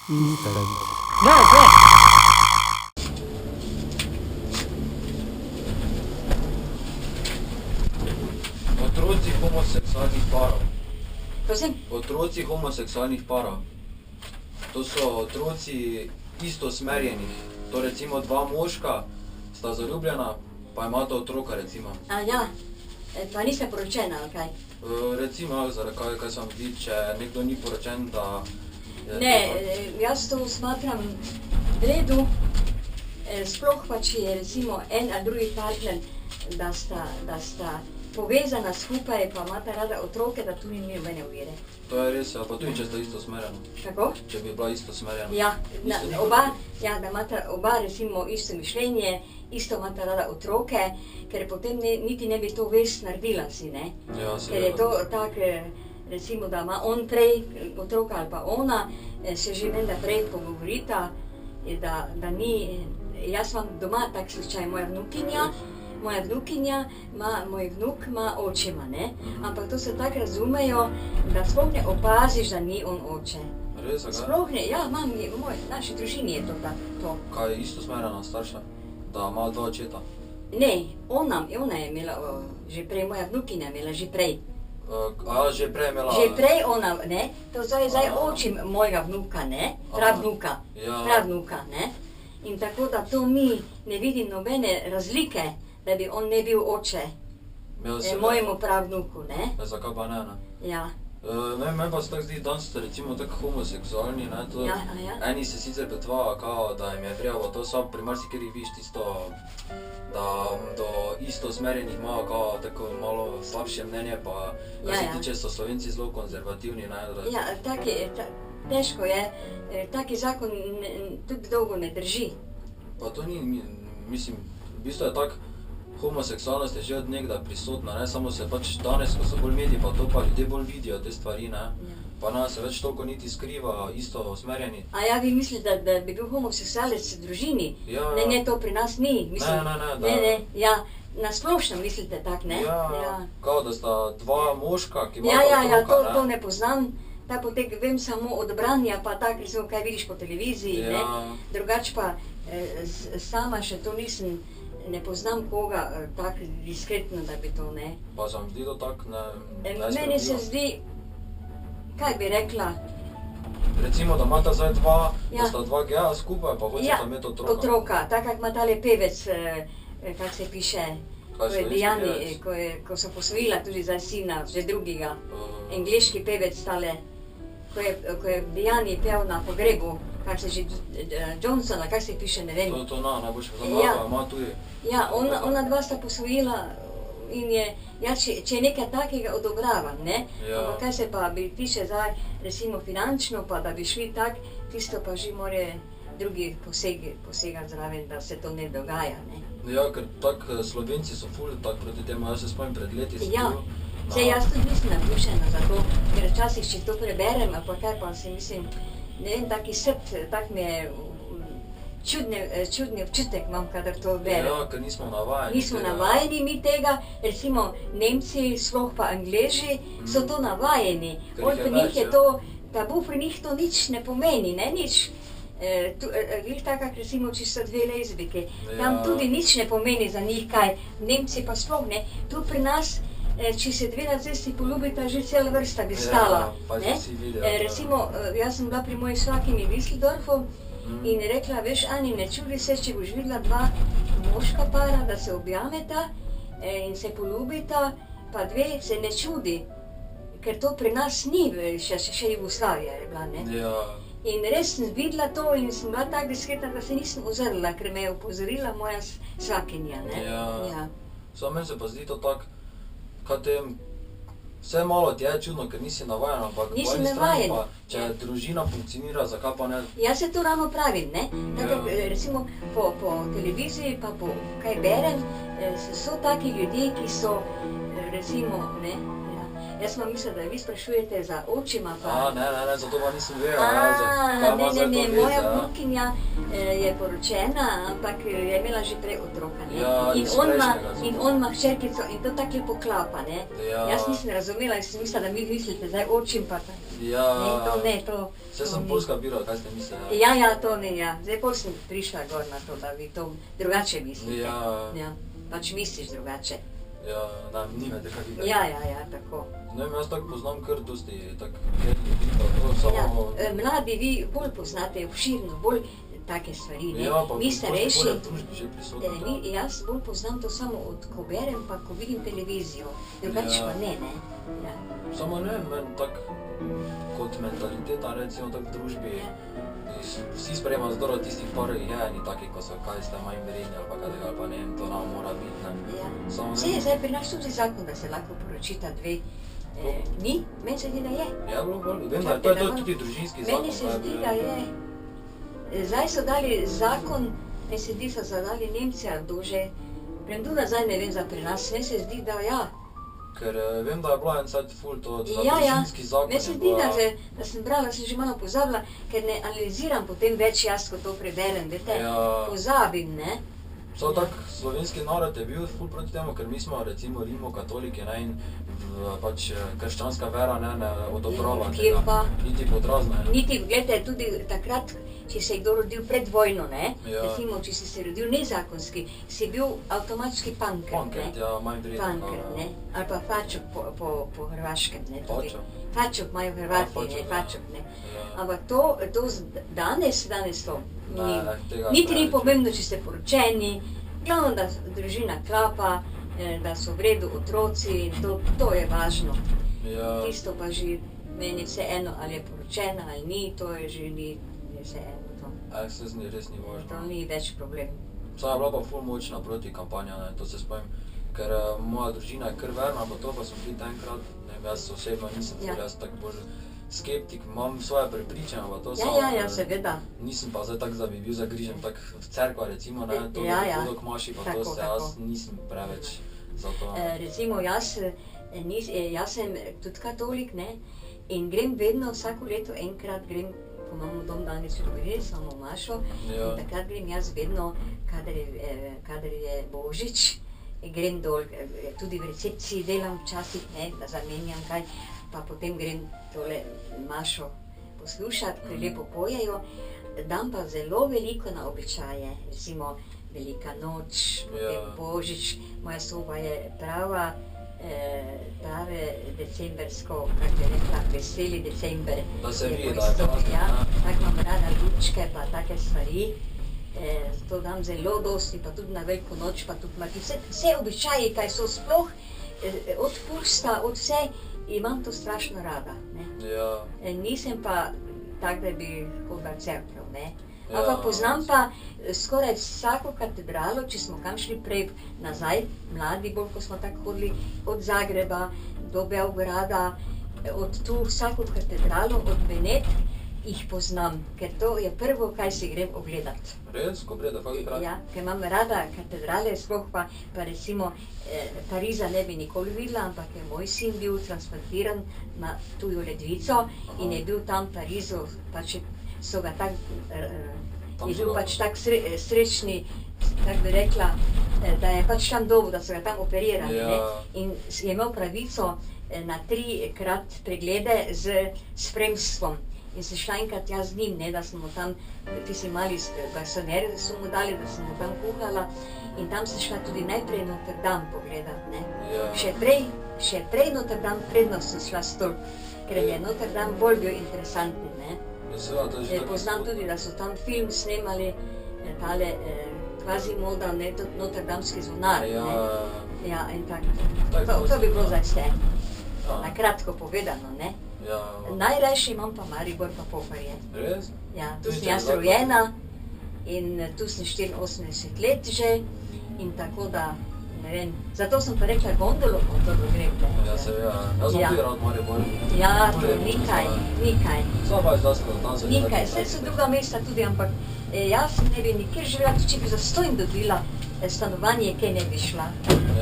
Instant. Otroci homoseksualnih parov. Prosim? Otroci homoseksualnih parov. To so otroci istosmerjenih. To recimo dva moška sta zaljubljena, pa imata otroka recimo. A ja, pa niste poročena, ali kaj? Recimo, zaradi kaj se vam zdi, če nekdo ni poročen, da... Ne, jaz to smatram v redu, sploh pa, če je recimo en ali drugi partner, da sta povezana skupaj, pa imata rada otroke, da tu ni nobene ovire. To je res, pa tudi če sta istosmerjena. Kako? Če bi bila istosmerjena. Ja, da imata oba recimo isto mišljenje, isto imata rada otroke, ker potem niti ne bi to vest naredila si, ne? Ja, Ker je to tako, recimo, da ima on prej otroka ali pa ona, se že menda prej pogovorita, da ni, jaz imam doma tak slučaj, moja vnukinja, moj vnuk ima očima, ne? Ampak to se tako razumejo, da sploh ne opaziš, da ni on oče. Res, a kaj? Sploh ne, ja, imam, v naši družini je to. Kaj je istosmerjena starša? Da ima dva očeta? Ne, ona je imela, že prej, moja vnukinja je imela že prej. Že prej je imela... Že prej ona, ne, to je zdaj očim mojega vnuka, ne, pravnuka, ne. In tako da to ne vidim nobene razlike, da bi on ne bil oče mojemu pravnuku, ne. Zakaj pa ne, ne? Ja. Meni pa se tako zdi, danes ste recimo tako homoseksualni, ne, to... Ja. Eni se sicer pretvajajo, kao, da jim je prijavo to, samo pri marsikerih vidiš tisto, da do istosmerjenih imajo kao tako malo slabše mnenje, pa kar se tiče, so Slovenci zelo konzervativni, ne. Ja, težko je, taki zakon tudi dolgo ne drži. Pa to ni, mislim, v bistvu je tako, homoseksualnost je že od nekdaj prisotna, ne, samo se pač danes, ko so bolj mediji pa to, pa ljudje bolj vidijo te stvari, ne. Pa ne se več toliko niti skriva, istosmerjeni. A ja, vi mislite, da bi bil homoseksualec v družini? Ja. Ne, to pri nas ni, mislim. Ne, ja, na splošno mislite tak, ne? Ja, kao da sta dva moška, ki imata otroka, ne. Ja, to ne poznam. Ta potek vem samo od branja, pa tak, recimo, kaj vidiš po televiziji, ne? Drugač pa sama še to ne poznam koga tako diskretno, da bi to, ne. Pa se vam zdi to tako, ne... Meni se zdi, kaj bi rekla... Recimo, da imata zdaj da sta dva geja skupaj, pa hočeta imeti otroka. Otroka, tako kak ima tale pevec, kak se piše, ko je Dijani, ko so posvojila tudi zdaj sina, že drugega, angleški pevec tale, ko je Dijani pel na pogrebu, kak se že, Johnsona, kak se piše, ne vem. To najboljše poznam, ima tudi. Ja, ona dva sta posvojila in če je nekaj takega odobravam, ne? Ampak kaj se pa bi tiče zdaj, recimo finančno, pa da bi šli tak, tisto pa že more drugi posegati zraven, da se to ne dogaja, ne? Ja, ker tako Slovenci so ful tak proti temu, jaz se spomnim pred leti si Ja, saj jaz tudi nisem navdušena za to, ker včasih, če to preberem, ali pa kaj, pa si mislim, ne vem, taki srd, tak mi je čudni občutek imam, kadar to berem. Ja, ker nismo navajeni. Nismo navajeni mi tega, recimo Nemci, sploh pa Angleži, so to navajeni. Pri njih je to, tabu pri njih to nič ne pomeni, ne, nič. Glih tako, recimo, če so dve lezbike, tam tudi nič ne pomeni za njih kaj, Nemci pa sploh ne. Tu pri nas, če se dve na cesti poljubita, že cela vrsta bi stala. Recimo, jaz sem bila pri moji svakinji v Düsseldorfu in rekla, veš, Ani, ne čudi se, če boš videla dva moška para, da se objameta in se poljubita, pa dve se ne čudi, ker to pri nas ni, še Jugoslavija je bila, ne. In res sem videla to in sem bila tako diskretna, da se nisem ozrla, ker me je opozorila moja svakinja, ne. Ja. Samo meni se pa zdi to tako, kaj tem, vse malo ti je čudno, ker nisi navajen, ampak po eni strani pa, če družina funkcionira, zakaj pa ne? Jaz se to ravno pravim, ne. Tako, recimo, po televiziji pa po kaj berem, so taki ljudje, ki so, recimo, ne, Jaz sem mislila, da vi sprašujete za očima pa... Ne, zato pa nisem vedel. Ne, moja vnukinja je poročena, ampak je imela že prej otroka, ne. In on ima hčerkico in to tako lepo klapa, ne. Jaz nisem razumela in sem mislila, da mi mislite zdaj očim pa tako. Ne, to... Vse sem bolj skabiral, kaj ste mislili. Ja, to ne, ja. Zdaj pol sem prišla gor na to, da vi to drugače mislite. Ja. Pač misliš drugače. Ja, nimate kaj videti. Ja, tako. Ne vem, jaz tako poznam kar dosti, tako ljudi, pa to samo... Mladi, vi bolj poznate obširno, bolj take stvari, ne. Ja, pa mi starejši, bolj v družbi že prisotno. jaz bolj poznam to samo ko berem, pa ko vidim televizijo. Drugače pa ne. Ja. Samo ne, meni tako kot mentaliteta, recimo tako v družbi, vsi sprejemajo zdoro tistih par jajeni taki, ko so kaj ste manj vredni ali pa kaj ali pa ne, to nam mora biti, ne. Vse je zdaj pri nas tudi zakon, da se lahko poročita dve. Ni? Meni se zdi, da je. Ja, vem, da to je tudi družinski zakon. Meni se zdi, da je. Zdaj so dali zakon, meni se zdi, so dali Nemci, ali kdo že. Premdu nazaj ne vem za pri nas, meni se zdi, da ja. Ker vem, da je bila en sajt ful to za družinski zakon. Meni se zdi, da sem brala, sem že malo pozabila, ker ne analiziram potem več jaz, ko to preberem, vete, pozabim, ne. So tak, slovenski narod je bil ful proti temu, ker mi smo recimo rimokatoliki, ne, in pač krščanska vera ne odobrava tega, niti podrazne. Niti, gledajte, tudi takrat, če se je kdo rodil pred vojno, ne, recimo, če si se rodil nezakonski, si bil avtomatski punker, ne. Punker, ja, manj vreden. Punker, ne, ali pa fačok po hrvaškem, ne. Fačok? Fačok imajo Hrvati, ne, fačok, ne. Ampak to danes to niti ni pomembno, če ste poročeni, glavno, da družina klapa, da so v redu otroci, to je važno. Tisto pa že meni vseeno, ali je poročena ali ni, to je že ni vseeno to. Se z njih res ni važno. To ni več problem. Saj je bila pa ful močna proti kampanja, ne, to se spomnim, ker moja družina je kar verna, pa to pa smo bili enkrat, ne vem, jaz osebno nisem ful, jaz tako bolj skeptik, imam svoje prepričanja, pa to samo... Ja, seveda. Nisem pa zdaj tako, da bi bil zagrižen tak v cerkva, recimo, ne, to hodok maši, pa to se jaz nisem preveč za to. Recimo, jaz sem tudi katolik, ne, in grem vedno, vsako leto enkrat grem, ko imamo dom danes v samo mašo, in takrat grem jaz vedno, kadar je Božič, grem dol, tudi v recepciji delam včasih, ne, da zamenjam kaj, pa potem grem tole mašo poslušati, ko lepo pojejo, dam pa zelo veliko na običaje, recimo Velika noč, potem Božič, moja soba je prave decembersko, kak bi rekla, veseli december. Da se vidi, da je to. Ja, tako imam rada lučke pa take stvari, to dam zelo dosti, pa tudi na Veliko noč, pa tudi vse običaji, kaj so sploh, od pusta, od vse, imam to strašno rada, ne. Nisem pa tak, da bi hodila v cerkev, ne. Ampak poznam pa skoraj vsako katedralo, če smo kam šli prej nazaj, mladi bolj, ko smo tako hodili, od Zagreba do Beograda, od tu vsako katedralo, od Benetk, jih poznam, ker to je prvo, kaj si grem ogledat. Res? Ko pride kakokrat? Ja, ker imam rada katedrale, sploh pa recimo Pariza ne bi nikoli videla, ampak je moj sin bil transplantiran na tujo ledvico in je bil tam v Parizu, pač so ga tak, je bil pač tak srečni, tak bi rekla, da je pač tam dolgo, da so ga tam operirali, ne, in je imel pravico na 3-krat preglede z spremstvom. In sem šla enkrat jaz z njim, ne, da smo tam, tisti mali garsonjeri so mu dali, da sem mu tam kuhala in tam sem šla tudi najprej Notre Dame pogledat, ne. Še prej Notre Dame, predno sem šla stolp, ker je Notre Dame bolj bil interesantni, ne. Poznam tudi, da so tam film snemali, tale Quasimodo, ne, Notre Damski zvonar, ne. Ja, in tako, to bi bilo za vse, na kratko povedano, ne. Najrajši imam pa Maribor pa Pohorje. Res? Ja, tu sem jaz rojena in tu sem 84 let že in tako da, ne vem, zato sem pa rekla gondolo grem. Ja, seveda, jaz sem tudi rad Maribor. Ja, to je nikaj. Samo pa je zdasko, tam se nikaj, vse so druga mesta tudi, ampak jaz ne bi nikjer živela, če bi zastojn dobila stanovanje, kaj ne bi šla.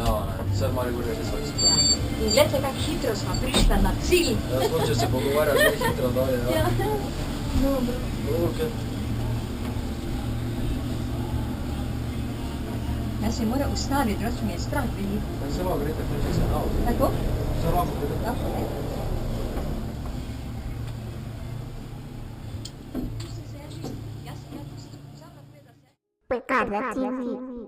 Ja, ne, vse v Mariboru je res svoj. In gledajte, kako hitro smo prišli na cilj. Ja, sploh, če se pogovarjaš, zelo hitro dalje, ja. Ja, dobro. Okay. Jaz se moram ustaviti, drugače mi je strah veliko. Ja, se lahko greste, če se na avto. Tako? Se lahko greste. Lahko, ne? Pecada TV.